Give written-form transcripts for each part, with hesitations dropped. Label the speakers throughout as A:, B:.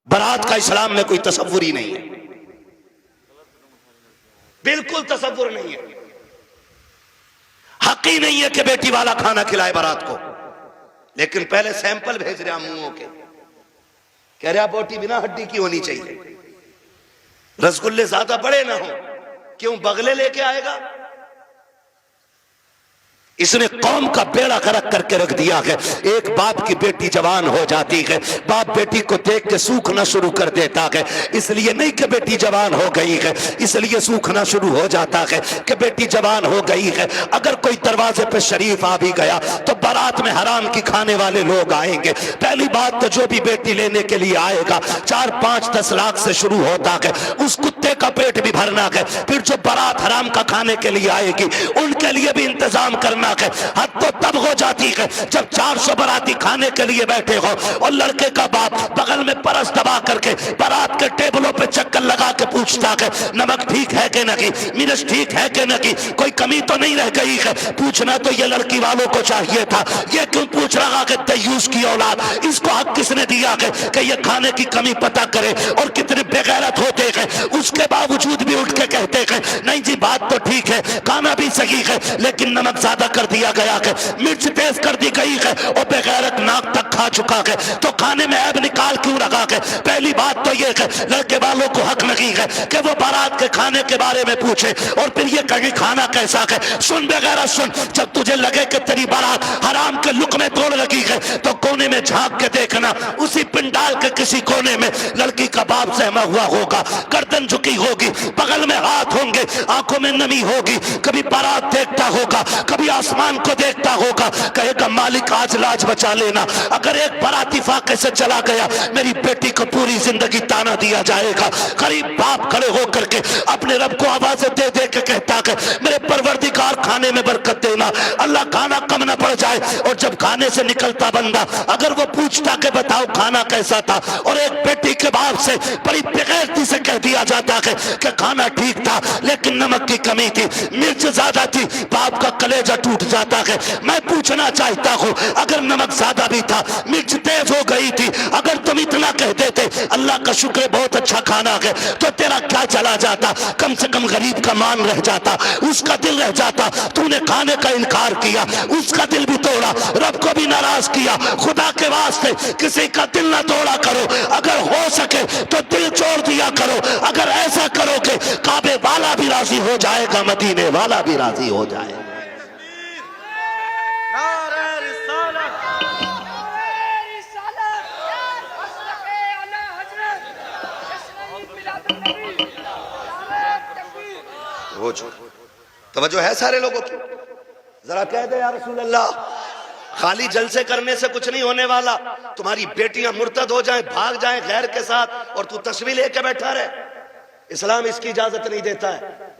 A: बारात का इस्लाम में कोई तसव्वुर ही नहीं है, बिल्कुल तसव्वुर नहीं है। हक ही नहीं है कि बेटी वाला खाना खिलाए बारात को। लेकिन पहले सैंपल भेज रहा मुंहों के, कह रहा बोटी बिना हड्डी की होनी चाहिए, रसगुल्ले ज्यादा बड़े ना हो। क्यों? बगले लेके आएगा। इसने कौम का बेड़ा गर्क करके रख दिया है। एक बाप की बेटी जवान हो जाती है, बाप बेटी को देख के सूखना शुरू कर देता है। इसलिए नहीं कि बेटी जवान हो गई है, इसलिए सूखना शुरू हो जाता है कि बेटी जवान हो गई है। अगर कोई दरवाजे पे शरीफ आ भी गया तो बारात में हराम की खाने वाले लोग आएंगे। पहली बात तो जो भी बेटी लेने के लिए आएगा 4, 5, 10 लाख से शुरू होता है, उस कुत्ते का पेट भी भरना है। फिर जो बारात हराम का खाने के लिए आएगी उनके लिए भी इंतजाम करना। हद तो तब हो जाती है जब 400 बाराती खाने के लिए बैठे हो और लड़के का बाप बगल में परस दबा करके बारात के टेबलों पे चक्कर लगा के पूछता है नमक ठीक है कि नहीं, मिर्च ठीक है कि नहीं, कोई कमी तो नहीं रह गई है। पूछना तो ये लड़की वालों को चाहिए था, ये क्यों पूछ रहा है दयूस की औलाद? इसको हक किसने दिया है कि ये खाने की कमी पता करे? और कितने बेगैरत होते हैं, उसके बावजूद भी उठ के कहते हैं नहीं जी बात तो ठीक है, खाना भी सही है, लेकिन नमक ज्यादा कर दिया गया है, मिर्च तेज कर दी गई है और बेगैरत नाक तक खा चुका है, तो खाने में ऐब निकाल क्यों रखा है? पहली बात तो ये है लड़के वालों को हक नहीं है कि वो बारात के खाने के बारे में पूछे और फिर ये कहे खाना कैसा है। सुन बेगैरत सुन, जब तुझे लगे कि तेरी बारात हराम के लुक में तोड़ लगी है तो कोने में झांक के देखना, उसी पिंडाल के किसी कोने में लड़की का बाप सहमा हुआ होगा, गर्दन झुकी होगी, बगल में हाथ होंगे, आंखों में नमी होगी, कभी बारात देखता होगा, कभी आसमान को देखता होगा, कहेगा मालिक आज लाज बचा लेना। अगर एक बाराती फाके से चला गया मेरी बेटी को पूरी जिंदगी ताना दिया जाएगा। गरीब बाप खड़े होकर के अपने रब को आवाजें दे दे के कहता है मेरे परवरदिगार खाने में बरकत देना, अल्लाह खाना कम न पड़ जाए। और जब खाने से निकलता बंदा अगर वो पूछता कि बताओ खाना कैसा था, और एक बेटी के बाप से बड़ी बेगैरती से कह दिया जाता है कि खाना ठीक था लेकिन नमक की कमी थी, मिर्च ज्यादा थी, बाप का कलेजा टूट जाता है। मैं पूछना चाहता हूं अगर नमक ज्यादा भी था, मिर्च तेज हो गई थी, अगर तुम इतना कह देते अल्लाह का शुक्र बहुत अच्छा खाना है, तो तेरा क्या चला जाता? कम से कम गरीब का मान रह जाता, उसका दिल रह जाता। तूने खाने का इनकार किया, उसका दिल भी तोड़ा, रब को भी नाराज किया। खुदा के वास्ते किसी का दिल ना तोड़ा करो, अगर हो सके तो दिल तोड़ दिया करो। अगर ऐसा करोगे काबे वाला भी राजी हो जाएगा, मदीने वाला भी राजी हो जाएगा। तवज्जो है सारे लोगों की? जरा कह दे या रसूल अल्लाह, खाली जलसे करने से कुछ नहीं होने वाला। तुम्हारी बेटियां मुर्तद हो जाएं, भाग जाएं गैर के साथ और तू तस्वीर लेके बैठा रहे, इस्लाम इसकी इजाजत नहीं देता है।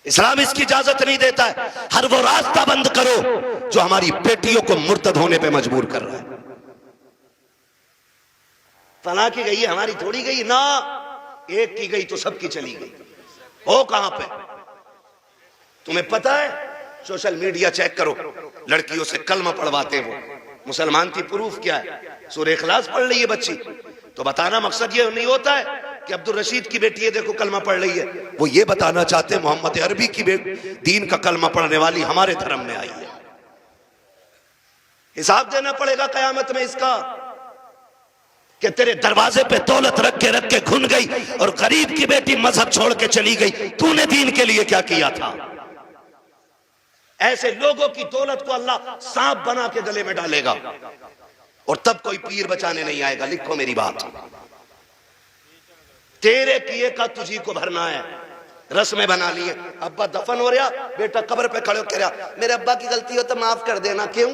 A: इस्लाम इसकी इजाजत नहीं देता है। हर वो रास्ता बंद करो जो हमारी बेटियों को मुर्तद होने पे मजबूर कर रहा है। फला की गई है, हमारी थोड़ी गई ना, एक की गई तो सबकी चली गई। हो कहां पे? तुम्हें पता है? सोशल मीडिया चेक करो, लड़कियों से कलमा पढ़वाते हो, मुसलमान की प्रूफ क्या है? सूरह इखलास पढ़ रही है बच्ची, तो बताना मकसद ये नहीं होता है कि अब्दुल रशीद की बेटी है देखो कलमा पढ़ रही है। वो ये बताना चाहते हैं मोहम्मद अरबी की दीन का कलमा पढ़ने वाली हमारे धर्म में आई है। हिसाब देना पड़ेगा कयामत में इसका कि तेरे दरवाजे पे दौलत रख के घुन गई और गरीब की बेटी मजहब छोड़ के चली गई, तूने दीन के लिए क्या किया था? ऐसे लोगों की दौलत को अल्लाह सांप बना के गले में डालेगा और तब कोई पीर बचाने नहीं आएगा। लिखो मेरी बात, तेरे किए का तुझी को भरना है। रस्में बना लिए, अब्बा दफन हो रहा, बेटा कब्र पे खड़े हो कह रहा मेरे अब्बा की गलती हो तो माफ कर देना। क्यों?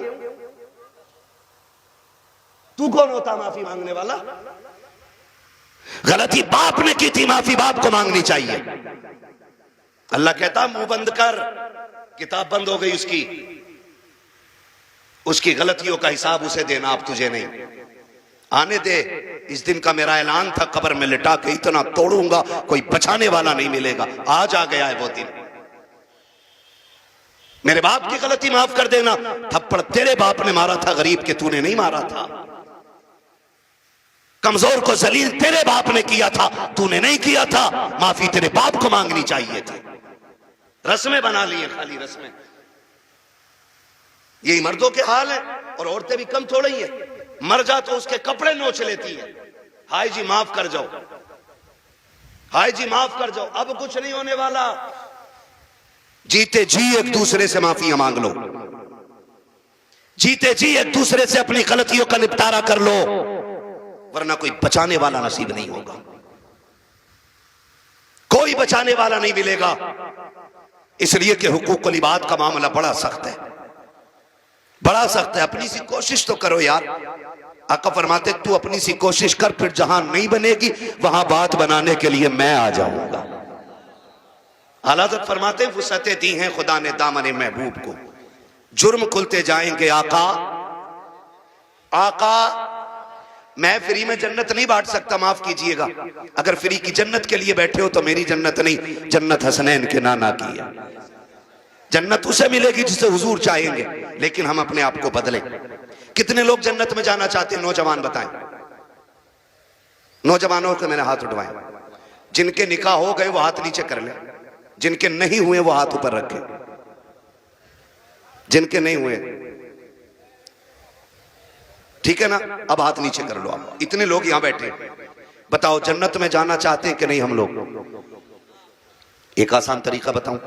A: तू कौन होता माफी मांगने वाला? गलती बाप ने की थी, माफी बाप को मांगनी चाहिए। अल्लाह कहता मुंह बंद कर, किताब बंद हो गई उसकी गलतियों का हिसाब उसे देना, अब तुझे नहीं। आने दे, इस दिन का मेरा ऐलान था, कब्र में लिटा के इतना तोड़ूंगा कोई बचाने वाला नहीं मिलेगा। आज आ गया है वो दिन। मेरे बाप की गलती माफ कर देना, थप्पड़ तेरे बाप ने मारा था गरीब के, तूने नहीं मारा था। कमजोर को जलील तेरे बाप ने किया था, तूने नहीं किया था, माफी तेरे बाप को मांगनी चाहिए थी। रस्में बना लिए, खाली रस्में। यही मर्दों के हाल है, और औरतें भी कम थोड़ी है। मर जा तो उसके कपड़े नोच लेती है, हाय जी माफ कर जाओ, हाय जी माफ कर जाओ। अब कुछ नहीं होने वाला, जीते जी एक दूसरे से माफियां मांग लो, जीते जी एक दूसरे से अपनी गलतियों का निपटारा कर लो, वरना कोई बचाने वाला नसीब नहीं होगा, कोई बचाने वाला नहीं मिलेगा। इसलिए कि हुकूकुल इबाद का मामला बड़ा सख्त है, बड़ा सख्त है। अपनी सी कोशिश तो करो यार। आका फरमाते तू अपनी सी कोशिश कर, फिर जहां नहीं बनेगी वहां बात बनाने के लिए मैं आ जाऊंगा। आला हज़रत फरमाते फुर्सतें दी हैं खुदा ने दामन महबूब को, जुर्म खुलते जाएंगे आका। आका मैं फ्री में जन्नत नहीं बांट सकता, माफ कीजिएगा। अगर फ्री की जन्नत के लिए बैठे हो तो मेरी जन्नत नहीं, जन्नत हसनैन के नाना की है। जन्नत उसे मिलेगी जिसे हुजूर चाहेंगे, लेकिन हम अपने आप को बदलें। कितने लोग जन्नत में जाना चाहते हैं? नौजवान बताएं, नौजवानों को मेरे हाथ उठवाएं। जिनके निकाह हो गए वो हाथ नीचे कर लें, जिनके नहीं हुए वो हाथ ऊपर रखें। जिनके नहीं हुए ठीक है ना, अब हाथ नीचे कर लो आप। इतने लोग यहां बैठे, बताओ जन्नत में जाना चाहते हैं कि नहीं हम लोग? एक आसान तरीका बताऊं,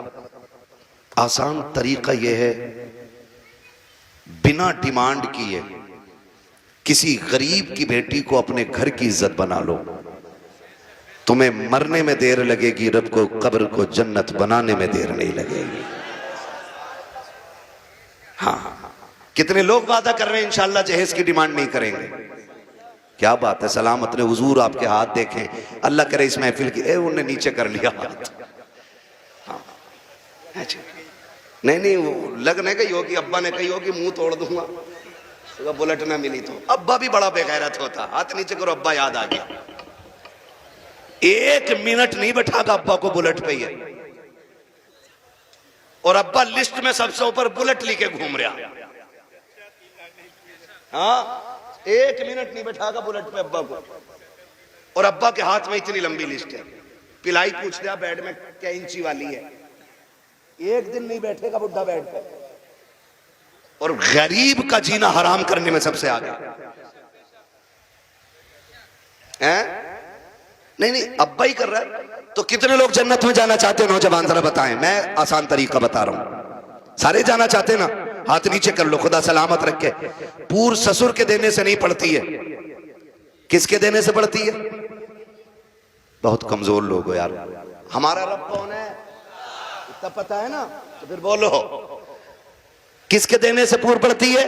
A: आसान तरीका यह है, बिना डिमांड किए किसी गरीब की बेटी को अपने घर की इज्जत बना लो। तुम्हें मरने में देर लगेगी, रब को कब्र को जन्नत बनाने में देर नहीं लगेगी। हाँ, कितने लोग वादा कर रहे हैं इंशाअल्लाह जहेज की डिमांड नहीं करेंगे। क्या बात है, सलामत ने हुजूर आपके हाथ देखें, अल्लाह करे इस महफिल की। उन्होंने नीचे कर लिया हाथ। हाँ, नहीं वो लगने गई होगी, अब्बा ने कही होगी मुंह तोड़ दूंगा तो बुलेट ना मिली तो। अब्बा भी बड़ा बेगैरत होता, हाथ नीचे करो, अब्बा याद आ गया। 1 मिनट नहीं बैठागा अब्बा को बुलेट पे ही, और अब्बा लिस्ट में सबसे ऊपर बुलेट लेके घूम रहा। हाँ, 1 मिनट नहीं बैठागा बुलेट पे अब्बा को, और अब्बा के हाथ में इतनी लंबी लिस्ट है। पिलाई पूछ लिया बेड में क्या इंची वाली है, 1 दिन नहीं बैठेगा बुढ़ा बेड पे। और गरीब का जीना हराम करने में सबसे आगे हैं? नहीं अब्बा ही कर रहा है। तो कितने लोग जन्नत में जाना चाहते हैं? नौजवान जरा बताएं, मैं आसान तरीका बता रहा हूं। सारे जाना चाहते हैं ना? हाथ नीचे कर लो, खुदा सलामत रखे। पूर्व ससुर के देने से नहीं पड़ती है, किसके देने से पड़ती है? बहुत कमजोर लोग हो यार। हमारा रब कौन है इतना पता है ना? तो फिर बोलो किसके देने से पूर्व पड़ती है?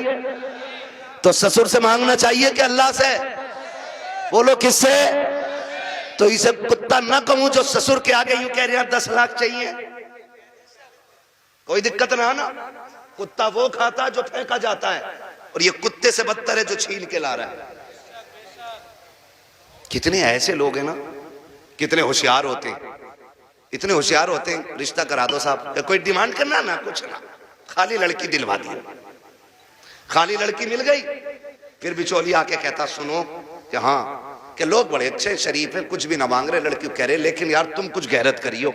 A: तो ससुर से मांगना चाहिए कि अल्लाह से? बोलो किससे? तो इसे कुत्ता ना कहूं जो ससुर के आगे यूं कह रहे हैं 10 लाख चाहिए, कोई दिक्कत ना ना। कुत्ता वो खाता जो फेंका जाता है, और ये कुत्ते से बदतर है जो छीन के ला रहा है। कितने ऐसे लोग हैं ना, कितने होशियार होते हैं, इतने होशियार होते हैं। रिश्ता करा दो साहब, कोई डिमांड करना ना, कुछ ना, खाली लड़की दिलवा दी। खाली लड़की मिल गई, फिर बिचौली आके कहता सुनो कि हाँ कि लोग बड़े अच्छे शरीफ हैं, कुछ भी ना मांग रहे, लड़की कह रहे लेकिन यार तुम कुछ गैरत करियो।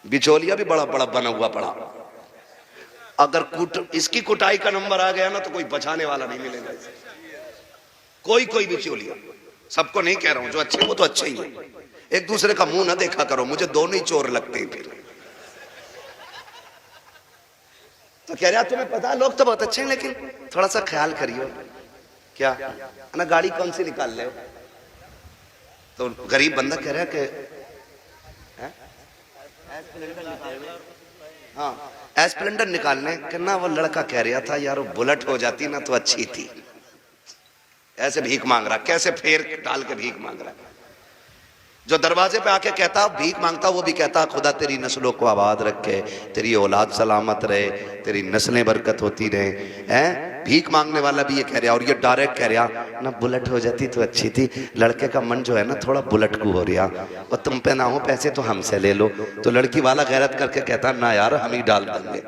A: बिचौलिया भी बड़ा बड़ा बना हुआ पड़ा। अगर इसकी कुटाई का नंबर आ गया ना तो कोई बचाने वाला नहीं मिलेगा। कोई बिचौलिया, सबको नहीं कह रहा हूं, जो अच्छे वो तो अच्छे ही है। एक दूसरे का मुंह ना देखा करो, मुझे दोनों ही चोर लगते हैं। फिर तो कह रहा तुम्हें पता लोग तो बहुत अच्छे हैं, लेकिन थोड़ा सा ख्याल करियो। क्या ना, गाड़ी कौन सी निकाल ले? तो गरीब बंदा कह रहा है कि हाँ एस्प्लेंडर निकालने करना। वो लड़का कह रहा था यार वो बुलेट हो जाती ना तो अच्छी थी। ऐसे भीख मांग रहा, कैसे फेर डाल के भीख मांग रहा। जो दरवाजे पे आके कहता भीख मांगता, वो भी कहता खुदा तेरी नस्लों को आबाद रखे, तेरी औलाद सलामत रहे, तेरी नस्लें बरकत होती रहे। हैं भीख मांगने वाला भी ये कह रहा, और ये डायरेक्ट कह रहा ना बुलेट हो जाती तो अच्छी थी। लड़के का मन जो है ना थोड़ा बुलेट को हो रहा, और तुम पे ना हो पैसे तो हमसे ले लो। तो लड़की वाला गैरत करके कहता ना यार हम ही डाल देंगे।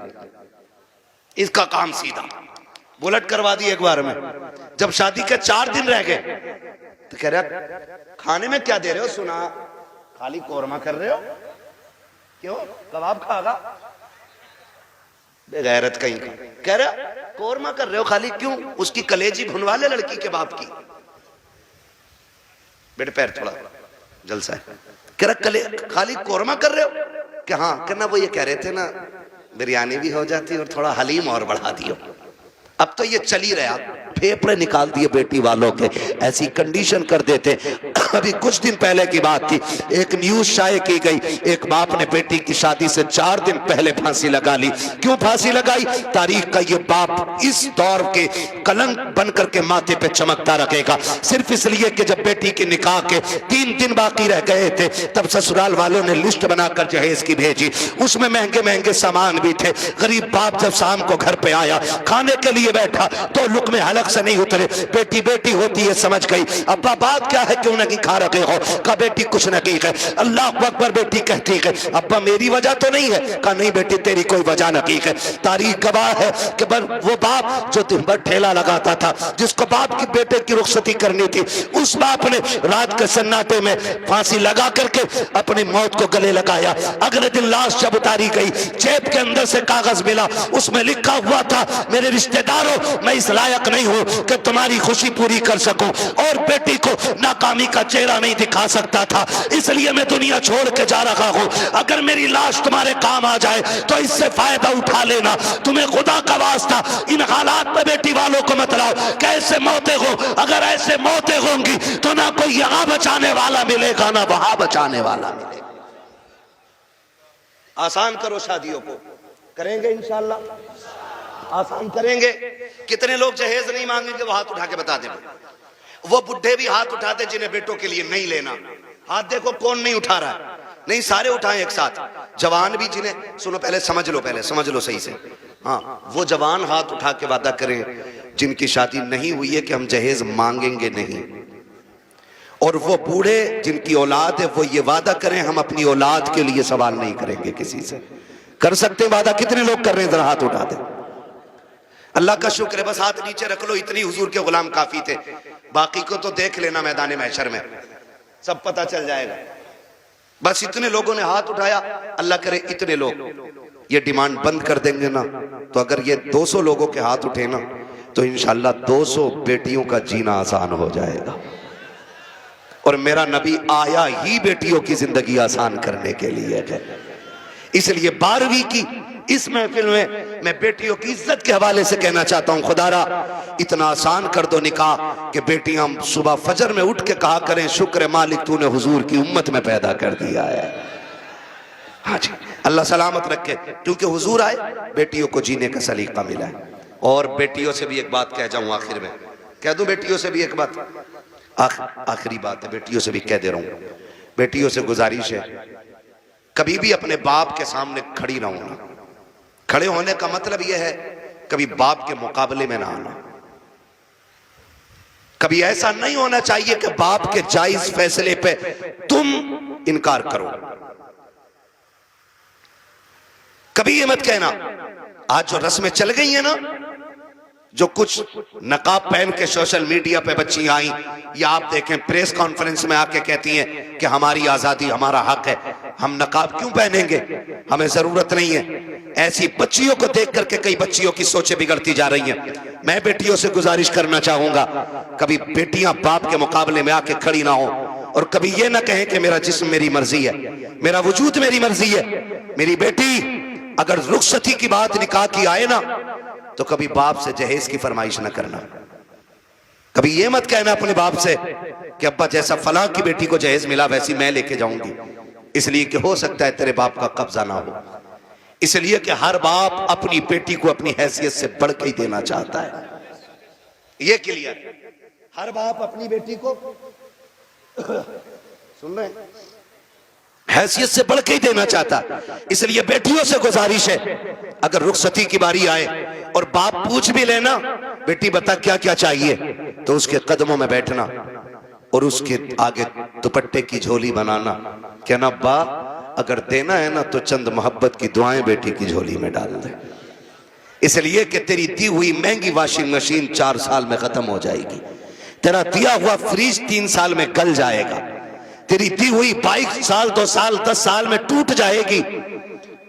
A: इसका काम सीधा बुलेट करवा दी एक बार में। जब शादी के 4 दिन रह गए तो कह रहा खाने में क्या दे रहे हो? सुना खाली कोरमा कर रहे हो, क्यों कबाब खागा? बेगैरत कहीं का। कह रहा कोरमा कर रहे हो खाली, क्यों? उसकी कलेजी भुनवा ले लड़की के बाप की। बेटे पैर थोड़ा जलसा है। कह रहा खाली कोरमा कर रहे हो? कि हाँ। कहना वो ये कह रहे थे ना बिरयानी भी हो जाती और थोड़ा हलीम और बढ़ा दियो। अब तो ये चल ही रहा, फेफड़े निकाल दिए बेटी वालों के, ऐसी कंडीशन कर देते। अभी कुछ दिन पहले की बात थी, एक न्यूज शाये की गई, एक बाप ने बेटी की शादी से 4 दिन पहले फांसी लगा ली। क्यों फांसी लगाई? तारीख का ये बाप इस दौर के कलंक बन करके माथे पे चमकता रखेगा, सिर्फ इसलिए कि जब बेटी के निकाह के 3 दिन बाकी रह गए थे तब ससुराल वालों ने लिस्ट बनाकर जहेज की भेजी। उसमें महंगे महंगे सामान भी थे। गरीब बाप जब शाम को घर पे आया, खाने के लिए बैठा तो लुक़मे हलक से नहीं उतरे। बेटी बेटी होती है, समझ गई। अब्बा बात क्या है, क्यों नहीं खा रखे हो? कहा बेटी कुछ नहीं है। अल्लाह अकबर। बेटी कहती है अब्बा मेरी वजह तो नहीं है? कहा नहीं बेटी तेरी कोई वजह नहीं है। तारीख गवाह है कि वो बाप जो दिन भर ठेला लगाता था, जिसको बाप की बेटे की रुखसती करनी थी, उस बाप ने रात के सन्नाटे में फांसी लगा करके अपनी मौत को गले लगाया। अगले दिन लाश जब उतारी गई, जेब के अंदर से कागज मिला, उसमें लिखा हुआ था मेरे रिश्तेदारों मैं इस लायक नहीं हूं कि तुम्हारी खुशी पूरी कर सकूं, और बेटी को नाकामी का चेहरा नहीं दिखा सकता था, इसलिए मैं दुनिया छोड़ के जा रहा हूं। अगर मेरी लाश तुम्हारे काम आ जाए तो इससे फायदा उठा लेना। तुम्हें खुदा का वास्ता इन हालात में बेटी वालों को मत लाओ। कैसे मौतें हो, अगर ऐसे मौतें होंगी तो ना कोई यहां बचाने वाला मिलेगा ना वहां बचाने वाला मिलेगा। आसान करो शादियों को, करेंगे इंशाल्लाह आसान करेंगे। कितने लोग जहेज नहीं मांगेंगे? वो हाथ उठा के बता दें। वो बुढ़े भी हाथ उठाते जिन्हें बेटों के लिए नहीं लेना। हाथ देखो कौन नहीं उठा रहा है। नहीं सारे उठाएं एक साथ। जवान भी जिन्हें, सुनो पहले समझ लो सही से। हाँ, वो जवान हाथ उठा के वादा करें जिनकी शादी नहीं हुई है कि हम जहेज मांगेंगे नहीं। और वो बूढ़े जिनकी औलाद है वो ये वादा करें हम अपनी औलाद के लिए सवाल नहीं करेंगे किसी से। कर सकते वादा? कितने लोग कर रहे हैं? जरा हाथ उठा दे। अल्लाह का शुक्र है, बस हाथ नीचे रख लो, इतनी हुजूर के गुलाम काफी थे। बाकी को तो देख लेना मैदान महशर में, सब पता चल जाएगा। बस इतने लोगों ने हाथ उठाया। अल्लाह करे इतने लोग ये डिमांड बंद कर देंगे ना, तो अगर ये 200 लोगों के हाथ उठे ना तो इंशाल्लाह 200 बेटियों का जीना आसान हो जाएगा। और मेरा नबी आया ही बेटियों की जिंदगी आसान करने के लिए है। इसलिए 12वीं की इस महफिल में मैं बेटियों की इज्जत के हवाले से कहना चाहता हूं, खुदारा इतना आसान कर दो निकाह कि बेटियां सुबह फजर में उठ के कहा करें शुक्र मालिक तूने हुजूर की उम्मत में पैदा कर दिया है। हाँ जी, अल्लाह सलामत रखे, क्योंकि हुजूर आए, बेटियों को जीने का सलीका मिला है। और बेटियों से भी एक बात कह जाऊं आखिर में, कह दूं बेटियों से भी एक बात, आखिरी बात है, बेटियों से भी कह दे रहा हूं। बेटियों से गुजारिश है, कभी भी अपने बाप के सामने खड़ी ना होना। खड़े होने का मतलब यह है कभी बाप के मुकाबले में ना आना। कभी ऐसा नहीं होना चाहिए कि बाप के जायज फैसले पे तुम इनकार करो। कभी ये मत कहना, आज जो रस्में चल गई है ना, जो कुछ नकाब पहन के सोशल मीडिया पे बच्ची आई, या आप देखें प्रेस कॉन्फ्रेंस में आके कहती हैं कि हमारी आजादी हमारा हक है, हम नकाब क्यों पहनेंगे, हमें जरूरत नहीं है। ऐसी बच्चियों को देख करके कई बच्चियों की सोचें बिगड़ती जा रही हैं। मैं बेटियों से गुजारिश करना चाहूंगा, कभी बेटियां बाप के मुकाबले में आके खड़ी ना हो, और कभी ये ना कहें कि मेरा जिस्म मेरी मर्जी है, मेरा वजूद मेरी मर्जी है। मेरी बेटी अगर रुखसती की बात निकाह की आए ना, तो कभी बाप से जहेज की फरमाइश ना करना। कभी ये मत कहना अपने बाप से कि अब्बा जैसा फलां की बेटी को जहेज मिला वैसी मैं लेके जाऊंगी, इसलिए कि हो सकता है तेरे बाप का कब्जा ना हो। इसलिए कि हर बाप अपनी बेटी को अपनी हैसियत से बढ़ के ही देना चाहता है। ये क्लियर, हर बाप अपनी बेटी को सुन रहे हैं, हैसियत से बढ़ के ही देना चाहता। इसलिए बेटियों से गुजारिश है, अगर रुखसती की बारी आए और बाप पूछ भी लेना बेटी बता क्या क्या चाहिए, तो उसके कदमों में बैठना और उसके आगे दुपट्टे की झोली बनाना, कहना अब्बा अगर देना है ना तो चंद मोहब्बत की दुआएं बेटी की झोली में डाल दे, इसलिए कि तेरी दी हुई महंगी वॉशिंग मशीन 4 साल में खत्म हो जाएगी। तेरा दिया हुआ फ्रिज 3 साल में गल जाएगा, तेरी दी हुई बाइक साल 2 साल 10 साल में टूट जाएगी।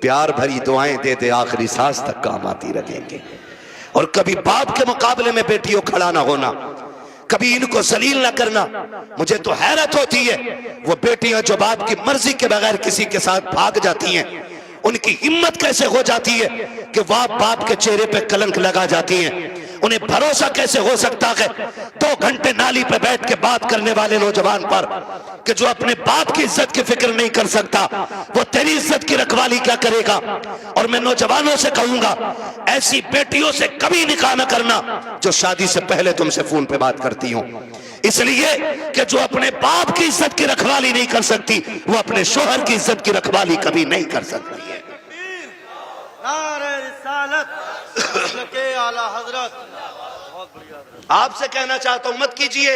A: प्यार भरी दुआएं दे दे आखिरी सांस तक काम आती रहेंगे। और कभी बाप के मुकाबले में बेटियों खड़ा ना होना, कभी इनको जलील ना करना। मुझे तो हैरत होती है वो बेटियां जो बाप की मर्जी के बगैर किसी के साथ भाग जाती हैं, उनकी हिम्मत कैसे हो जाती है कि वह बाप के चेहरे पे कलंक लगा जाती हैं। उन्हें भरोसा कैसे हो सकता है 2 घंटे नाली पे बैठ के बात करने वाले नौजवान पर कि जो अपने बाप की इज्जत की फिक्र नहीं कर सकता, वो तेरी इज्जत की रखवाली क्या करेगा। और मैं नौजवानों से कहूंगा, ऐसी बेटियों से कभी निकाह न करना जो शादी से पहले तुमसे फोन पे बात करती हो, इसलिए कि जो अपने बाप की इज्जत की रखवाली नहीं कर सकती, वो अपने शोहर की इज्जत की रखवाली कभी नहीं कर सकती है। आपसे कहना चाहता हूं, मत कीजिए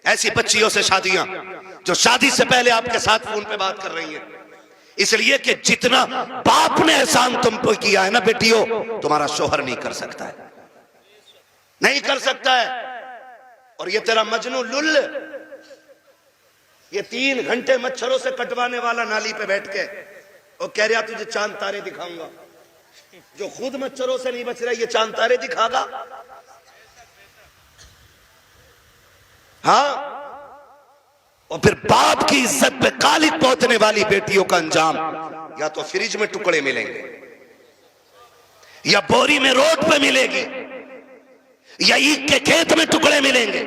A: ऐसी बच्चियों से शादियां जो शादी से पहले आपके साथ फोन पे बात कर रही हैं, इसलिए कि जितना बाप ने एहसान तुम पे किया है ना बेटियों, तुम्हारा शोहर नहीं कर सकता है, नहीं कर सकता है। और ये तेरा मजनू लुल, ये 3 घंटे मच्छरों से कटवाने वाला नाली पे बैठ के और कह रहा तुझे चांद तारे दिखाऊंगा, जो खुद मच्छरों से नहीं बच रहा ये चांद तारे दिखागा। हाँ, और फिर बाप की इज्जत पे कालिक पहुंचने वाली बेटियों का अंजाम या तो फ्रिज में टुकड़े मिलेंगे, या बोरी में रोड पे मिलेगी, या ईख के खेत में टुकड़े मिलेंगे,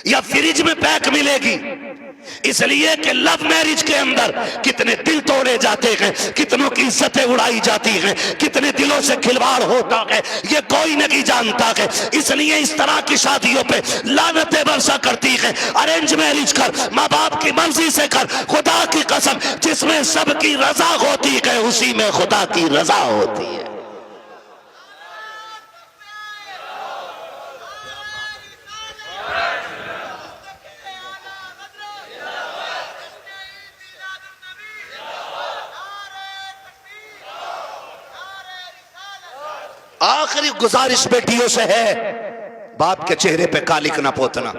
A: या फ्रिज में पैक मिलेगी। इसलिए कि लव मैरिज के अंदर कितने दिल तोड़े जाते हैं, कितनों की इज्जतें उड़ाई जाती हैं, कितने दिलों से खिलवाड़ होता है, ये कोई नहीं जानता है। इसलिए इस तरह की शादियों पे लानतें बरसा करती है। अरेंज मैरिज कर, माँ बाप की मर्जी से कर, खुदा की कसम जिसमें सबकी रजा होती है उसी में खुदा की रजा होती है। आखिरी गुजारिश बेटियों से है, बाप के चेहरे पे कालिक ना पोतना।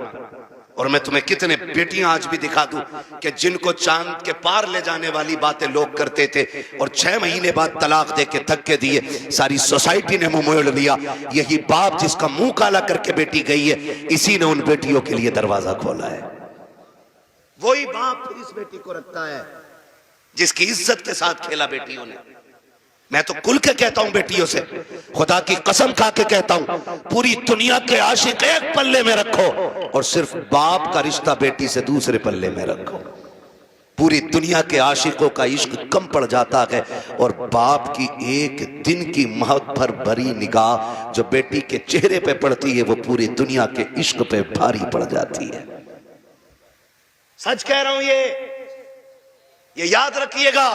A: और मैं तुम्हें कितने बेटियां आज भी दिखा दूं कि जिनको चांद के पार ले जाने वाली बातें लोग करते थे और 6 महीने बाद तलाक दे के धक्के दिए, सारी सोसाइटी ने मुंह मोड़ लिया। यही बाप जिसका मुंह काला करके बेटी गई है, इसी ने उन बेटियों के लिए दरवाजा खोला है। वही बाप इस बेटी को रखता है जिसकी इज्जत के साथ खेला बेटियों ने। मैं तो खुल के कहता हूं बेटियों से, खुदा की कसम खा के कहता हूं, पूरी दुनिया के आशिक एक पल्ले में रखो और सिर्फ बाप का रिश्ता बेटी से दूसरे पल्ले में रखो। पूरी दुनिया के आशिकों का इश्क कम पड़ जाता है और बाप की एक दिन की मोहब्बत भरी निगाह जो बेटी के चेहरे पे पड़ती है वो पूरी दुनिया के इश्क पे भारी पड़ जाती है। सच कह रहा हूं, ये याद रखिएगा,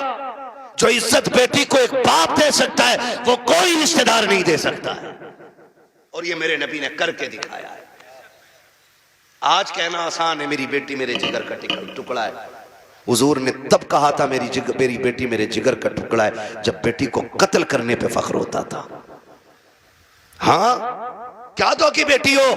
A: जो इज्जत बेटी को एक बाप दे सकता है वो कोई रिश्तेदार नहीं दे सकता है। और ये मेरे नबी ने करके दिखाया है। आज कहना आसान है, मेरी बेटी मेरे जिगर का टुकड़ा है। हुजूर ने तब कहा था मेरी बेटी मेरे जिगर का टुकड़ा है जब बेटी को कत्ल करने पे फख्र होता था। हाँ, क्या दो की बेटी हो,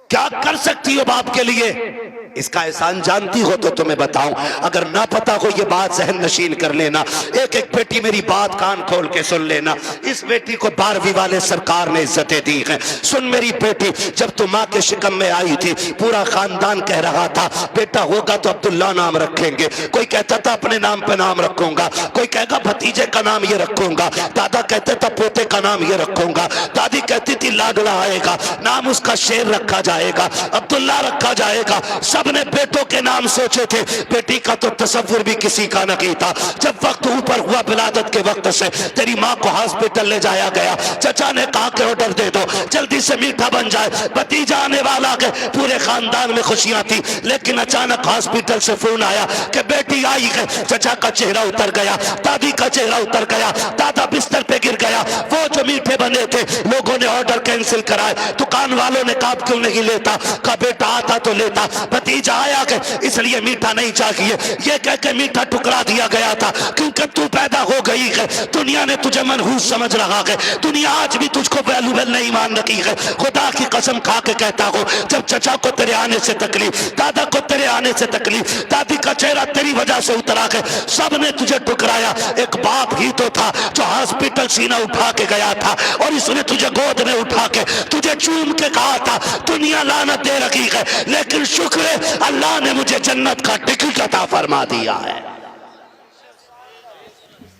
A: क्या कर सकती हो बाप के लिए, इसका एहसान जानती हो तो तुम्हें बताऊं, अगर ना पता हो ये बात जहन नशीन कर लेना। एक एक बेटी मेरी बात कान खोल के सुन लेना। इस बेटी को 12वीं वाले सरकार ने इज्जतें दी हैं। सुन मेरी बेटी, जब तू माँ के शिकम में आई थी पूरा खानदान कह रहा था बेटा होगा तो अब्दुल्ला नाम रखेंगे, कोई कहता था अपने नाम पे नाम रखूंगा, कोई कहेगा भतीजे का नाम ये रखूंगा, दादा कहते था पोते का नाम ये रखूंगा, दादी कहती थी लाडला आएगा, नाम उसका शेर रखा जाएगा, अब्दुल्ला रखा जाएगा। सबने बेटों के नाम सोचे थे, बेटी का तो तसव्वुर भी किसी का नहीं था। जब वक्त ऊपर हुआ विलादत के वक्त से तेरी माँ को हॉस्पिटल ले जाया गया, चचा ने कहा कि ऑर्डर दे दो जल्दी से मीठा बन जाए, भतीजा आने वाला है। पूरे खानदान में खुशियां थी, लेकिन अचानक हॉस्पिटल से फोन आया कि बेटी आई है। चचा का चेहरा उतर गया, दादी का चेहरा उतर गया, दादा बिस्तर पे गिर गया। वो जो मीठे बने थे लोगों ने ऑर्डर कैंसिल कराए, दुकान वालों ने कहा क्यों नहीं लेता, कहा बेटा आता तो लेता, भतीजा नतीजा आया कि इसलिए मीठा नहीं चाहिए, ये कह के मीठा टुकड़ा दिया गया था क्योंकि तू पैदा हो गई है, दुनिया ने तुझे मनहूस समझ रहा है, दुनिया आज भी तुझको वैल्यूबल नहीं मान रही है। खुदा की कसम खा के कहता हूँ, जब चचा को तेरे आने से तकलीफ, दादा को तेरे आने से तकलीफ, दादी का चेहरा तेरी वजह से उतरा है, सब ने तुझे ठुकराया, एक बाप ही तो था जो हॉस्पिटल सीना उठा के गया था और इसने तुझे गोद में उठा के तुझे चूम के कहा था दुनिया लानत दे रखी है, लेकिन शुक्र है अल्लाह ने मुझे जन्नत का टिकट अता फरमा दिया है।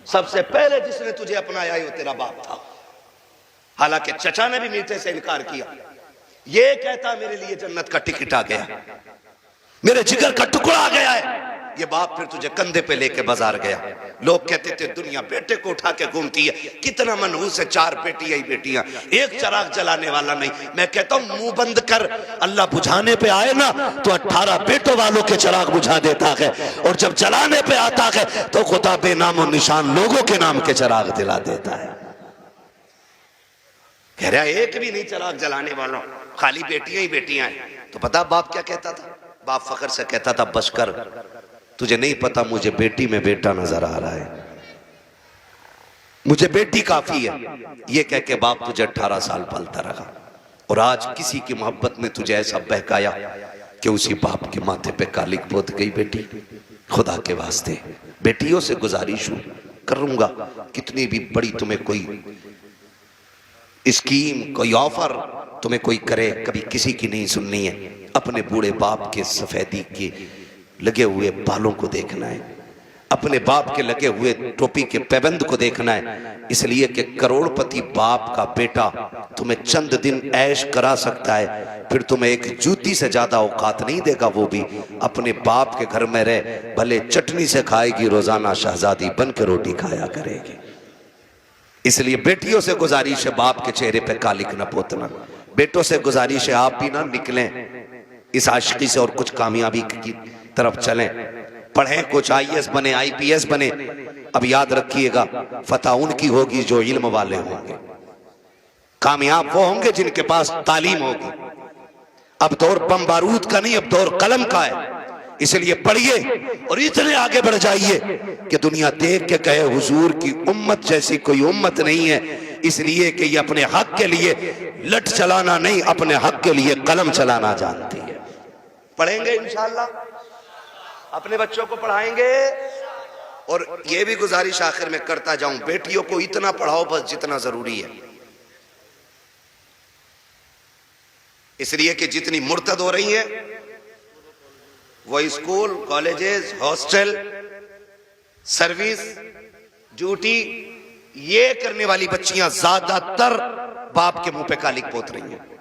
A: सबसे पहले जिसने तुझे अपनाया वो तेरा बाप था। हालांकि चचा ने भी मीठे से इनकार किया, ये कहता मेरे लिए जन्नत का टिकट आ गया, मेरे जिगर का टुकड़ा आ गया है। ये बाप फिर तुझे कंधे पे लेके बाजार गया। लोग कहते थे दुनिया बेटे को उठा के घूमती है, कितना मनहूस है, 4 बेटियां ही बेटियां, एक चिराग जलाने वाला नहीं। मैं कहता हूं मुंह बंद कर, अल्लाह बुझाने पे आए ना तो 18 बेटों वालों के चिराग बुझा देता है, और जब जलाने पे आता है तो खुदा बेनामो निशान लोगों के नाम के चिराग दिला देता है। कह रहा एक भी नहीं चिराग जलाने वालों, खाली बेटियां ही बेटियां हैं। तो पता बाप क्या कहता था? बाप फखर से कहता था बस कर, तुझे नहीं पता मुझे बेटी में बेटा नजर आ रहा है, मुझे बेटी काफी है। ये कह के बाप तुझे 18 साल पलता रहा, और आज किसी की मोहब्बत ने तुझे ऐसा बहकाया कि उसी बाप के माथे पे कालिक पोत गई बेटी। खुदा के वास्ते बेटियों से गुजारिश हूं करूंगा, कितनी भी बड़ी तुम्हें कोई स्कीम, कोई ऑफर तुम्हें कोई करे, कभी किसी की नहीं सुननी है। अपने बूढ़े बाप के सफेदी के लगे हुए बालों को देखना है, अपने बाप के लगे हुए टोपी के पैबंद को देखना है, इसलिए कि करोड़पति बाप का बेटा तुम्हें चंद दिन ऐश करा सकता है, फिर तुम्हें एक जूती से ज्यादा औकात नहीं देगा। वो भी अपने बाप के घर में रह, भले चटनी से खाएगी, रोजाना शहजादी बन के रोटी खाया करेगी। इसलिए बेटियों से गुजारिश है बाप के चेहरे पे कालिक न पोतना, बेटों से गुजारिश है आप भी ना निकलें इस आशिकी से और कुछ कामयाबी की तरफ चलें, पढ़ें, कुछ IAS बने, IPS बने। अब याद रखिएगा फतह उनकी होगी जो इल्म वाले होंगे, कामयाब वो होंगे जिनके पास तालीम होगी। अब दौर बम बारूद का नहीं, अब दौर कलम का है। इसलिए पढ़िए और इतने आगे बढ़ जाइए कि दुनिया देख के कहे हुजूर की उम्मत जैसी कोई उम्मत नहीं है, इसलिए कि ये अपने हक के लिए लठ चलाना नहीं, अपने हक के लिए कलम चलाना जानती है। पढ़ेंगे इंशाअल्लाह, अपने बच्चों को पढ़ाएंगे। और ये भी गुजारिश आखिर में करता जाऊं, बेटियों को इतना पढ़ाओ बस जितना जरूरी है, इसलिए कि जितनी मुर्तद हो रही है वो school, colleges, hostel, service, duty, ये करने वाली बच्चियां ज्यादातर बाप के मुंह पे कालिक पोत रही हैं।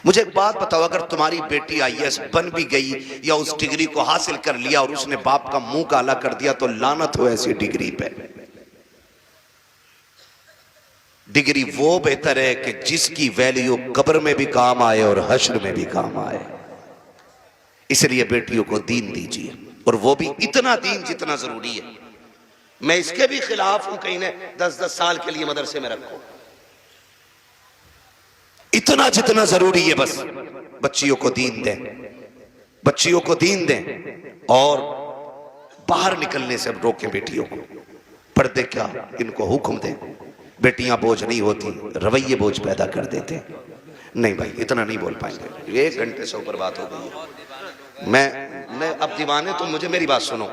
A: मुझे एक बात बताओ, अगर तुम्हारी बेटी IAS बन भी गई या उस डिग्री को हासिल कर लिया और उसने बाप का मुंह काला कर दिया, तो लानत हो ऐसी डिग्री पे। डिग्री वो बेहतर है कि जिसकी वैल्यू कब्र में भी काम आए और हश्र में भी काम आए। इसलिए बेटियों को दीन दीजिए, और वो भी इतना दीन जितना जरूरी है। मैं इसके भी खिलाफ हूं कहीं ने 10-10 साल के लिए मदरसे में रखो, इतना जितना जरूरी है बस बच्चियों को दीन दें, बच्चियों को दीन दें, और बाहर निकलने से रोकें बेटियों को। पर्दे क्या, इनको हुक्म दें। बेटियां बोझ नहीं होती, रवैये बोझ पैदा कर देते। नहीं भाई इतना नहीं बोल पाएंगे, 1 घंटे से ऊपर बात हो गई है। मैं अब दीवाने, तुम मुझे मेरी बात सुनो।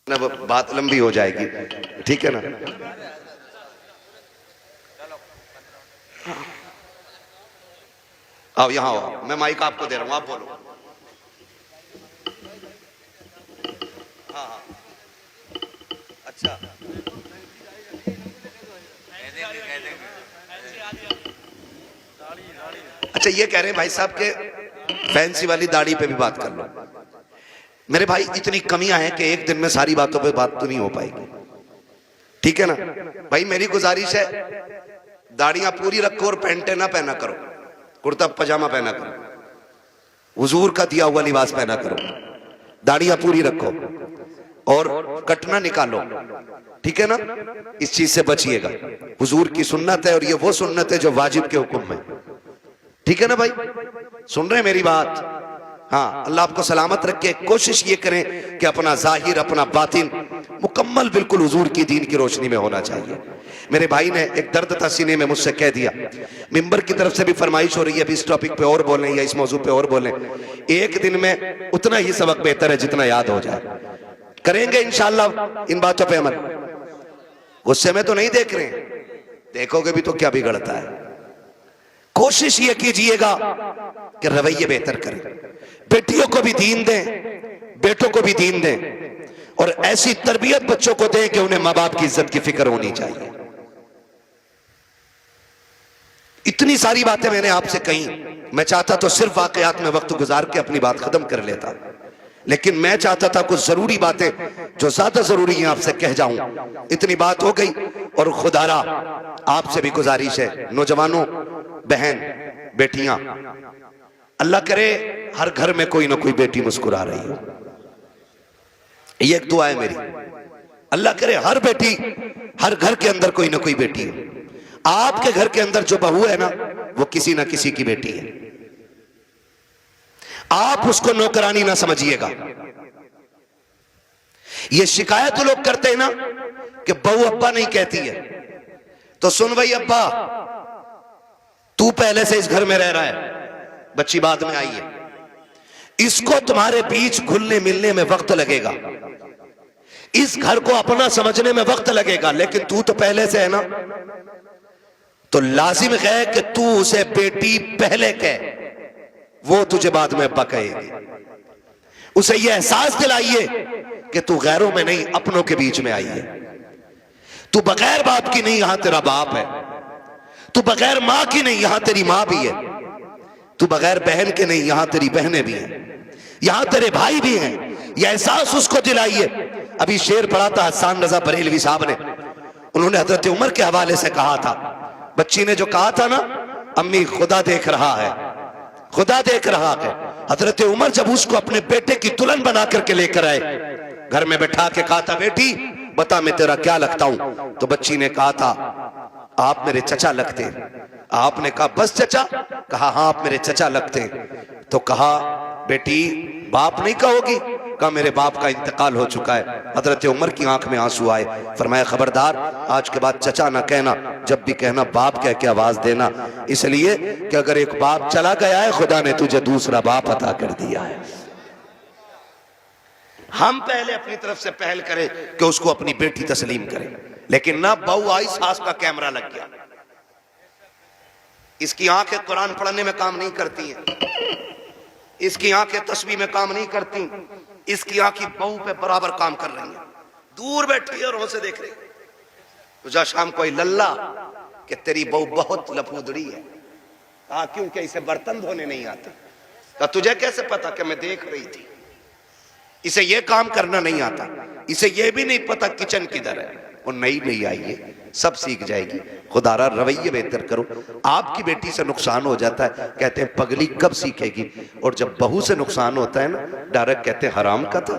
A: ना बात लंबी हो जाएगी, ठीक है ना। आओ यहाँ आओ, मैं माइक आपको दे रहा हूं, आप बोलो। हाँ हाँ अच्छा, अच्छा ये कह रहे हैं भाई साहब के फैंसी वाली दाढ़ी पे भी बात कर लो। मेरे भाई इतनी कमियां हैं कि एक दिन में सारी बातों पे बात तो नहीं हो पाएगी, ठीक है ना भाई। मेरी गुजारिश है, दाढ़ियां पूरी रखो और पैंटे ना पहना करो, कुर्ता पजामा पहना करो, हुजूर का दिया हुआ लिबास पहना करो, दाढ़ियां पूरी रखो और कटना निकालो, ठीक है ना। इस चीज से बचिएगा, हुजूर की सुन्नत है और ये वो सुन्नत है जो वाजिब के हुक्म में, ठीक है ना भाई। सुन रहे हैं मेरी बात? हाँ, अल्लाह आपको सलामत रखे। कोशिश ये करें कि अपना जाहिर अपना बातिन मुकम्मल बिल्कुल हुजूर की दीन की रोशनी में होना चाहिए। मेरे भाई ने एक दर्द था सीने में, मुझसे कह दिया, मिंबर की तरफ से भी फरमाइश हो रही है अभी इस टॉपिक पे और बोलें या इस मौजू पे और बोलें। एक दिन में उतना ही सबक बेहतर है जितना याद हो जाए। करेंगे इंशाअल्लाह इन बातों पे अमल। गुस्से में तो नहीं देख रहे, देखोगे भी तो क्या बिगड़ता है। कोशिश ये कीजिएगा कि रवैये बेहतर करें, बेटियों को भी दीन दें, बेटों को भी दीन दें और ऐसी तरबियत बच्चों को दें कि उन्हें मां बाप की इज्जत की फिक्र होनी चाहिए। इतनी सारी बातें मैंने आपसे कही, मैं चाहता तो सिर्फ वाकयात में वक्त गुजार के अपनी बात खत्म कर लेता, लेकिन मैं चाहता था कुछ जरूरी बातें जो ज्यादा जरूरी हैं आपसे कह जाऊं। इतनी बात हो गई और खुदारा आपसे भी गुजारिश है, नौजवानों, बहन, बेटियां, अल्लाह करे हर घर में कोई ना कोई बेटी मुस्कुरा रही हो, ये एक दुआ है मेरी। अल्लाह करे हर बेटी, हर घर के अंदर कोई ना कोई बेटी हो। आपके घर के अंदर जो बहू है ना, वो किसी ना किसी की बेटी है। आप उसको नौकरानी ना समझिएगा। ये शिकायत लोग करते हैं ना कि बहू अब्बा नहीं कहती है, तो सुन भाई अब्बा, तू पहले से इस घर में रह रहा है, बच्ची बाद में आई है, इसको तुम्हारे बीच घुलने मिलने में वक्त लगेगा, इस घर को अपना समझने में वक्त लगेगा, लेकिन तू तो पहले से है ना, तो लाजिम है कि तू उसे बेटी पहले कह, वो तुझे बाद में अब्बा कहेगी। उसे यह एहसास दिलाइए कि तू गैरों में नहीं अपनों के बीच में आई है। तू बगैर बाप की नहीं, यहां तेरा बाप है। तू बगैर मां की नहीं, यहां तेरी मां भी है। तू बगैर बहन के नहीं, यहां तेरी बहनें भी हैं, यहां तेरे भाई भी हैं। यह एहसास उसको दिलाइए। अभी शेर पढ़ा था हसन रजा बरेलवी साहब ने, उन्होंने हजरत उमर के हवाले से कहा था, बच्ची ने जो कहा था ना, अम्मी खुदा देख रहा है, खुदा देख रहा है। हजरत उमर जब उसको अपने बेटे की दुल्हन बना करके लेकर आए, घर में बैठा के कहा था, बेटी बता मैं तेरा क्या लगता हूं? तो बच्ची ने कहा था, आप मेरे चचा लगते। आपने कहा बस चचा? कहा हाँ आप मेरे चचा लगते। तो कहा बेटी बाप नहीं कहोगी? कहा मेरे बाप का इंतकाल हो चुका है। हजरत उमर की आंख में आंसू आए, फरमाया खबरदार आज के बाद चचा ना कहना, जब भी कहना बाप कह के आवाज देना, इसलिए कि अगर एक बाप चला गया है, खुदा ने तुझे दूसरा बाप अता कर दिया है। हम पहले अपनी तरफ से पहल करें कि उसको अपनी बेटी तस्लीम करें, लेकिन ना बहू आई, सास का कैमरा लग गया, इसकी आंखें कुरान पढ़ने में काम नहीं करती हैं, इसकी आंखें तस्बीह में काम नहीं करती, इसकी आंखें बहू पे बराबर काम कर रही हैं, दूर बैठी है और वहां से देख रही। तुझा शाम कोई लल्ला कि तेरी बहू बहुत लफूदड़ी है। कहा क्योंकि इसे बर्तन धोने नहीं आते। कहा तुझे कैसे पता? कि मैं देख रही थी। इसे ये काम करना नहीं आता, इसे ये भी नहीं पता किचन किधर है। वो नई नहीं आई है, सब सीख जाएगी। खुदारा रवैये बेहतर करो। आपकी बेटी से नुकसान हो जाता है, कहते हैं पगली कब सीखेगी, और जब बहू से नुकसान होता है ना, डायरेक्ट कहते हैं हराम का था,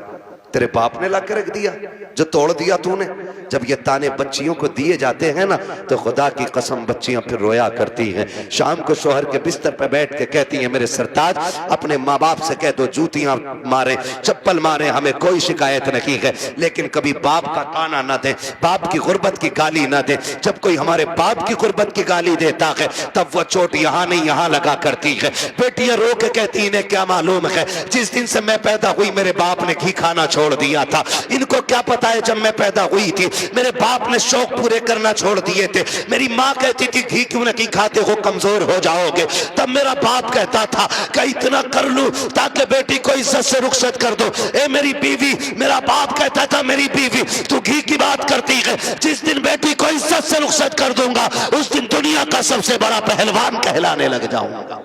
A: तेरे बाप ने ला के रख दिया, जो तोड़ दिया तूने। जब ये ताने बच्चियों को दिए जाते हैं ना, तो खुदा की कसम बच्चियां फिर रोया करती हैं। शाम को शोहर के बिस्तर पर बैठ के कहती हैं, मेरे सरताज अपने माँ बाप से कह दो जूतियां मारे, चप्पल मारे, हमें कोई शिकायत नहीं है, लेकिन कभी बाप का ताना ना दे, बाप की गुर्बत की गाली ना दे। जब कोई हमारे बाप की गुर्बत की गाली देता है, तब वो चोट यहाँ नहीं यहाँ लगा करती है। बेटियां रो के कहती इन्हें क्या मालूम है, जिस दिन से मैं पैदा हुई मेरे बाप ने घी खाना छोड़ दिया था। इनको क्या पता है जब मैं पैदा हुई थी मेरे बाप ने शौक पूरे करना छोड़ दिए थे। मेरी माँ कहती थी घी क्यों नहीं खाते हो, कमजोर हो जाओगे। तब मेरा बाप कहता था कि इतना कर लूं ताकि बेटी को इज्जत से रुखसत कर दो। ए मेरी बीवी, मेरा बाप कहता था मेरी बीवी तू घी की बात करती है, जिस दिन बेटी को इज्जत से रुखसत कर दूंगा उस दिन दुनिया का सबसे बड़ा पहलवान कहलाने लग जाऊंगा।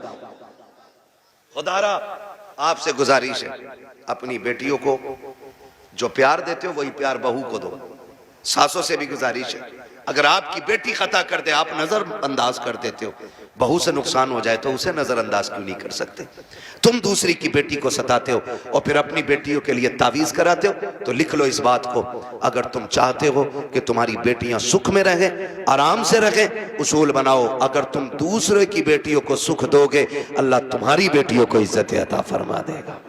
A: खुदारा आपसे गुजारिश है, अपनी बेटियों को जो प्यार देते हो वही प्यार बहू को दो। सासों से भी गुजारिश है, अगर आपकी बेटी खता कर दे, आप नजरअंदाज कर देते हो, बहू से नुकसान हो जाए तो उसे नजरअंदाज क्यों नहीं कर सकते? तुम दूसरी की बेटी को सताते हो और फिर अपनी बेटियों के लिए तावीज कराते हो। तो लिख लो इस बात को, अगर तुम चाहते हो कि तुम्हारी बेटियां सुख में रहें, आराम से रहें, उसूल बनाओ, अगर तुम दूसरे की बेटियों को सुख दोगे, अल्लाह तुम्हारी बेटियों को इज्जत अता फरमा देगा।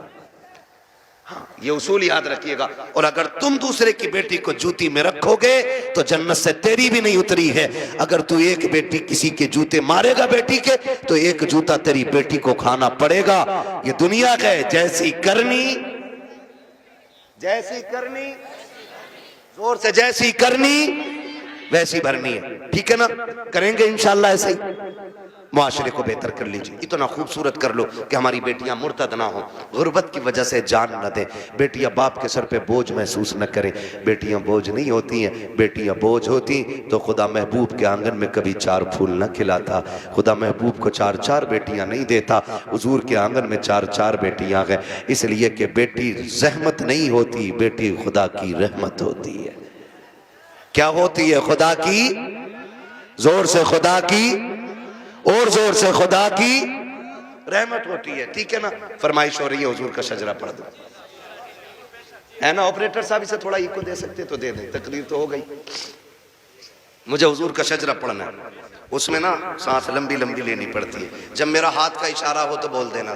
A: ये उसूल याद रखिएगा। और अगर तुम दूसरे की बेटी को जूती में रखोगे तो जन्नत से तेरी भी नहीं उतरी है। अगर तू एक बेटी किसी के जूते मारेगा बेटी के, तो एक जूता तेरी बेटी को खाना पड़ेगा। ये दुनिया का है, जैसी करनी जोर से, जैसी करनी वैसी भरनी है। ठीक है ना? करेंगे इंशाअल्लाह ऐसे ही, मुआशरे को बेहतर कर लीजिए। इतना खूबसूरत कर लो कि हमारी बेटियां मुर्तद ना हो, गुर्बत की वजह से जान न दें, बेटियां बाप के सर पे बोझ महसूस न करें। बेटियां बोझ नहीं होती हैं, बेटियां बोझ होती तो खुदा महबूब के आंगन में कभी 4 फूल न खिलाता, खुदा महबूब को 4-4 बेटियां नहीं देता, हुजूर के आंगन में 4-4 बेटियां हैं। इसलिए कि बेटी जहमत नहीं होती, बेटी खुदा की रहमत होती है। क्या होती है? खुदा की, जोर से खुदा की, और जोर से खुदा की रहमत होती है। ठीक है ना? फरमाइश हो रही है हुजूर का शजरा पढ़ दो, है ना? ऑपरेटर साहब इसे थोड़ा इको दे सकते तो दे दें, तकरीर तो हो गई। मुझे हुजूर का शजरा पढ़ना है, उसमें ना सांस लंबी लंबी लेनी पड़ती है। जब मेरा हाथ का इशारा हो तो बोल देना,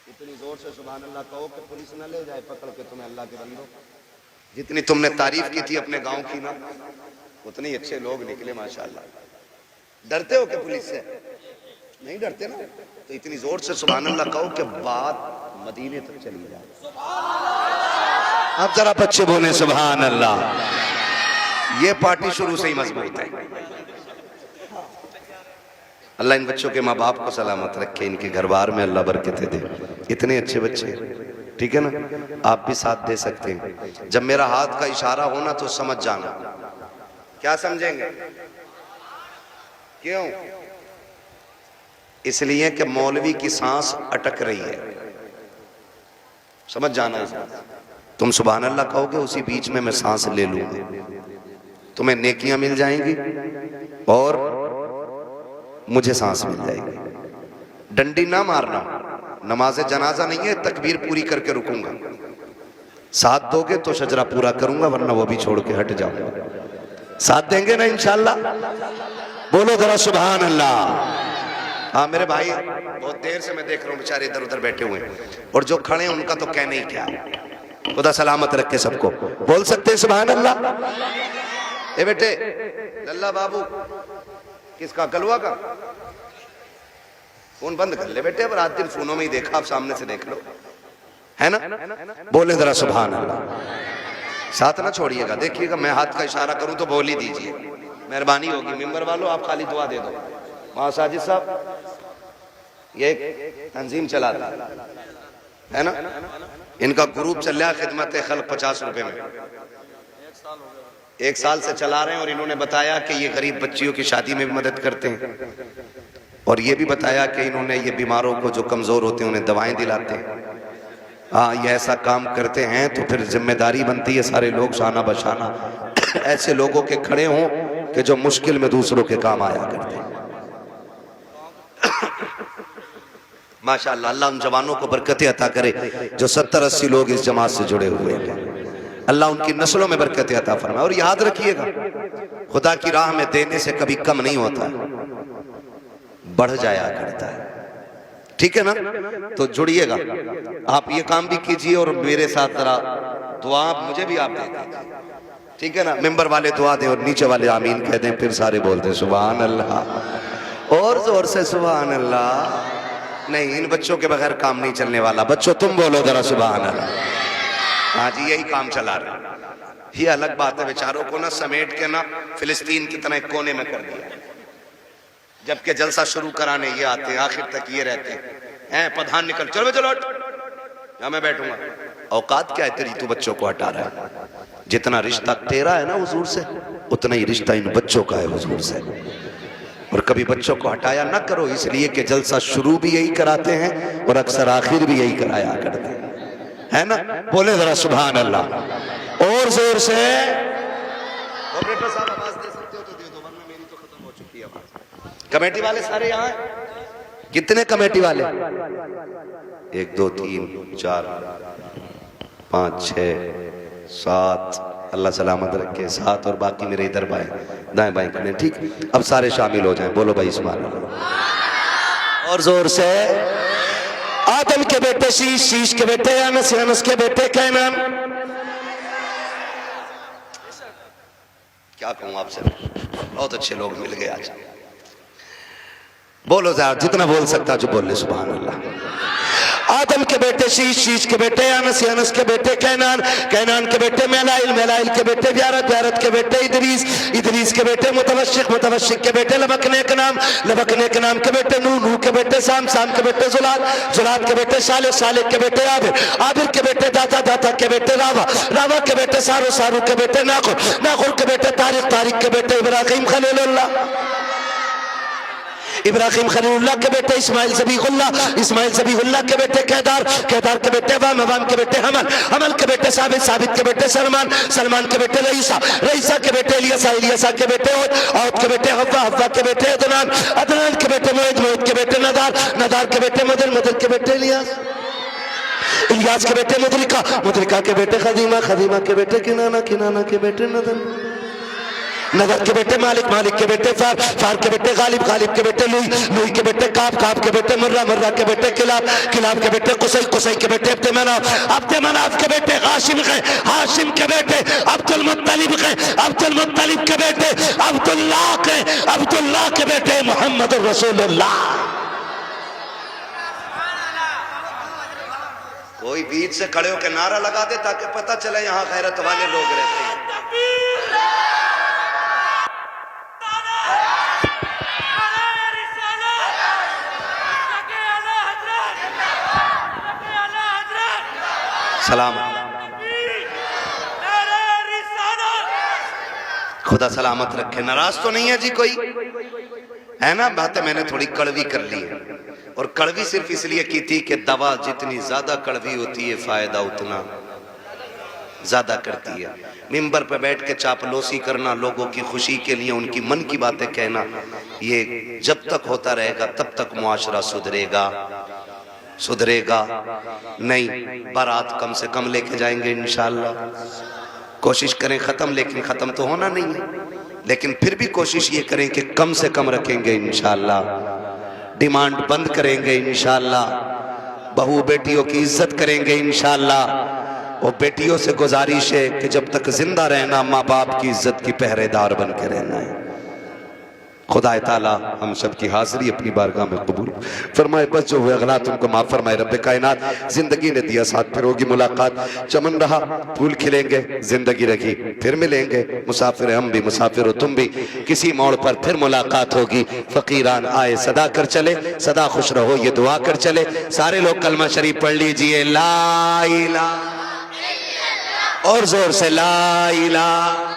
A: इतनी जोर से सुभान अल्लाह कहो कि पुलिस ना ले जाए पकड़ के तुम्हें। अल्लाह के बंदो, जितनी तुमने तारीफ की थी अपने गांव की ना, उतने अच्छे लोग निकले माशाअल्लाह। डरते हो कि पुलिस से? नहीं डरते ना, तो इतनी जोर से सुभान अल्लाह कहो कि बात मदीने तक चली जाए। अब जरा बच्चे बोले सुभान अल्लाह। ये पार्टी शुरू से ही मजबूत है। अल्लाह इन बच्चों के माँ बाप को सलामत रखे, इनके घर बार में अल्लाह बरकतें दे। इतने अच्छे बच्चे, ठीक है ना? आप भी साथ दे सकते हैं। जब मेरा हाथ का इशारा होना तो समझ जाना। क्या समझेंगे? क्यों? इसलिए कि मौलवी की सांस अटक रही है, समझ जाना। तुम सुभान अल्लाह कहोगे, उसी बीच में मैं सांस ले लूंगा, तुम्हें नेकियां मिल जाएंगी और मुझे सांस मिल जाएगी। डंडी ना मारना, नमाज जनाजा नहीं है, तकबीर पूरी करके रुकूंगा। साथ दोगे तो शजरा पूरा करूंगा, वरना वो भी छोड़ के हट जाऊंगा। साथ देंगे ना इंशाअल्लाह? बोलो जरा सुभान अल्लाह। हाँ मेरे भाई, बहुत देर से मैं देख रहा हूँ बेचारे इधर उधर बैठे हुए हैं, और जो खड़े हैं उनका तो कहने ही क्या। खुदा सलामत रखे सबको। बोल सकते हैं सुभान अल्लाह? ए बेटे लल्ला बाबू, किसका? कलवा का? फोन बंद कर ले बेटे, अब रात दिन फोनों में ही देखा, आप सामने से देख लो, है ना? बोले जरा सुभान अल्लाह। साथ ना छोड़िएगा, देखिएगा मैं हाथ का इशारा करूं तो बोल ही दीजिए, मेहरबानी होगी। मेंबर वालों आप खाली दुआ दे दो। वहां साजिद साहब ये तंजीम चलाता है ना, इनका ग्रुप चल रहा है खिदमत खल्क 50 रुपए में, 1 साल से चला रहे हैं। और इन्होंने बताया कि ये गरीब बच्चियों की शादी में भी मदद करते हैं, और ये भी बताया कि इन्होंने ये बीमारों को जो कमजोर होते हैं उन्हें दवाएं दिलाते हैं। हाँ, ये ऐसा काम करते हैं तो फिर जिम्मेदारी बनती है सारे लोग शाना बशाना ऐसे लोगों के खड़े हों कि जो मुश्किल में दूसरों के काम आया करते हैं। माशाअल्लाह, अल्लाह उन जवानों को बरकतें अता करे जो 70-80 लोग इस जमात से जुड़े हुए हैं। अल्लाह उनकी नस्लों में बरकतें अता फरमाए। और याद रखिएगा, खुदा की राह में देने से कभी कम नहीं होता, बढ़ जाया करता है। ठीक है ना? तो जुड़िएगा, आप ये काम भी कीजिए और मेरे साथ जरा दुआ मुझे भी आप दे दीजिए, ठीक है ना? मेंबर वाले दुआ दे और नीचे वाले आमीन कह दें, फिर सारे बोलते सुभान अल्लाह और जोर से सुभान अल्लाह। नहीं, इन बच्चों के बगैर काम नहीं चलने वाला। बच्चों तुम बोलो जरा सुभान अल्लाह। हाँ जी, यही काम चला रहे। ये अलग बात है, बेचारों को ना समेट के ना फिलिस्तीन की तरह कोने में कर दिया, जबकि जलसा शुरू कराने ये आते हैं, आखिर तक ये रहते हैं। प्रधान निकल, चलो चलो या मैं बैठूंगा। औकात क्या है तेरी, तू बच्चों को हटा रहा है। जितना रिश्ता तेरा है ना हुजूर से, उतना ही रिश्ता इन बच्चों का है हुजूर से। और कभी बच्चों को हटाया ना करो, इसलिए कि जलसा शुरू भी यही कराते हैं और अक्सर आखिर भी यही कराया करते हैं, है ना? बोले जरा सुभान अल्लाह और और जोर से। ऑपरेटर साहब आवाज दे सकते हो तो दे दो, वरना मेरी तो खत्म हो चुकी है आवाज। कमेटी वाले सारे यहाँ हैं? कितने कमेटी वाले? 1 2 3 4 5 6 7, अल्लाह सलामत रखे, 7 और बाकी मेरे इधर बाएं दाएं बाएं करने। ठीक, अब सारे शामिल हो जाएं। बोलो भाई सुभान अल्लाह और जोर से। आदम के बेटे शीश, शीश के बेटे अनस, अनस के बेटे कैनान। क्या कहूं आपसे, बहुत अच्छे लोग मिल गए आज। बोलो यार, जितना बोल सकता जो बोल ले सुभान अल्लाह। आदम के बेटे शीश, शीश के बेटे अनस, अनस के बेटे कैनान, कैनान के बेटे मेलाइल, मेलाइल के बेटे ब्यारत, ब्यारत के बेटे इदरीस, इदरीस के बेटे मुतवशिक, मुतवशिक के बेटे लबकने के नाम, लबकने के नाम के बेटे नूह, नूह के बेटे साम, साम के बेटे जुलाल, जुलाल के बेटे साले, साले के बेटे आबिर, आबिर के बेटे दाता, दाता के बेटे रावा, रावा के बेटे सारू, सारू के बेटे नाखुर, नाखुर के बेटे तारिक, तारिक के बेटे इब्राहिम खलीलुल्लाह, इब्राहिम खलीलुल्लाह के बेटे इस्माइल ज़बीहुल्लाह, इस्माइल ज़बीहुल्लाह के बेटे केदार, केदार के बेटे वाम, वाम के बेटे हमल, हमल के बेटे साबित, साबित के बेटे सलमान, सलमान के बेटे रईसा, रईसा के बेटे इलियासा, इलियासा के बेटे औद के बेटे हव्वा, हव्वा के बेटे अदनान, अदनान के बेटे मोइद, मोइद के बेटे नदार, नदार के बेटे मदर, मदर के बेटे इलियास, इलियास के बेटे मुदरिका, मुदरिका के बेटे खदीमा, खदीमा के बेटे किनाना, किनाना के बेटे नदन, नदर के बेटे मालिक, मालिक के बेटे फार, फार के बेटे गालिब, गालिब के बेटे लुई, लुई के बेटे काब, काब के बेटे मुर्रा, मुर्रा के बेटे किलाब, किलाब के बेटे कुसै, कुसै के बेटे अब्दे मनाफ, अब्दे मनाफ के बेटे हाशिम के, हाशिम के बेटे अब्दुल मुत्तलिब के, अब्दुल मुत्तलिब के बेटे अब्दुल्लाह के, अब्दुल्लाह के बेटे मोहम्मद रसूलुल्लाह। कोई बीच से खड़े होकर नारा लगा दे ताकि पता चले यहाँ गैरत वाले लोग रहते हैं। सलाम, खुदा सलामत रखे। नाराज तो नहीं है जी कोई? है ना, बातें मैंने थोड़ी कड़वी कर ली है, और कड़वी सिर्फ इसलिए की थी कि दवा जितनी ज्यादा कड़वी होती है फायदा उतना ज्यादा करती है। मिंबर पे बैठ के चापलूसी करना, लोगों की खुशी के लिए उनकी मन की बातें कहना, ये जब तक होता रहेगा तब तक मुआशरा सुधरेगा, सुधरेगा नहीं। बारात कम से कम लेके जाएंगे इंशाअल्लाह, कोशिश करें खत्म, लेकिन खत्म तो होना नहीं है, लेकिन फिर भी कोशिश ये करें कि कम से कम रखेंगे इंशाअल्लाह, डिमांड बंद करेंगे इंशाअल्लाह, बहू बेटियों की इज्जत करेंगे इंशाअल्लाह। वो बेटियों से गुजारिश है कि जब तक जिंदा रहना माँ बाप की इज्जत की पहरेदार बन के रहना है। खुदा ताला हम सब की हाजिरी अपनी बारगाह में कबूल फरमाए, बस जो हुए गलत उनको माफ फरमाए। रब कायनात जिंदगी ने दिया साथ, फिर होगी मुलाकात, चमन रहा फूल खिलेंगे, जिंदगी रखी फिर मिलेंगे, मुसाफिर हम भी मुसाफिर हो तुम भी, किसी मोड़ पर फिर मुलाकात होगी। फकीरान आए सदा कर चले, सदा खुश रहो ये दुआ कर चले। सारे लोग कलमा शरीफ पढ़ लीजिए, ला इलाहा, और जोर से ला इलाहा।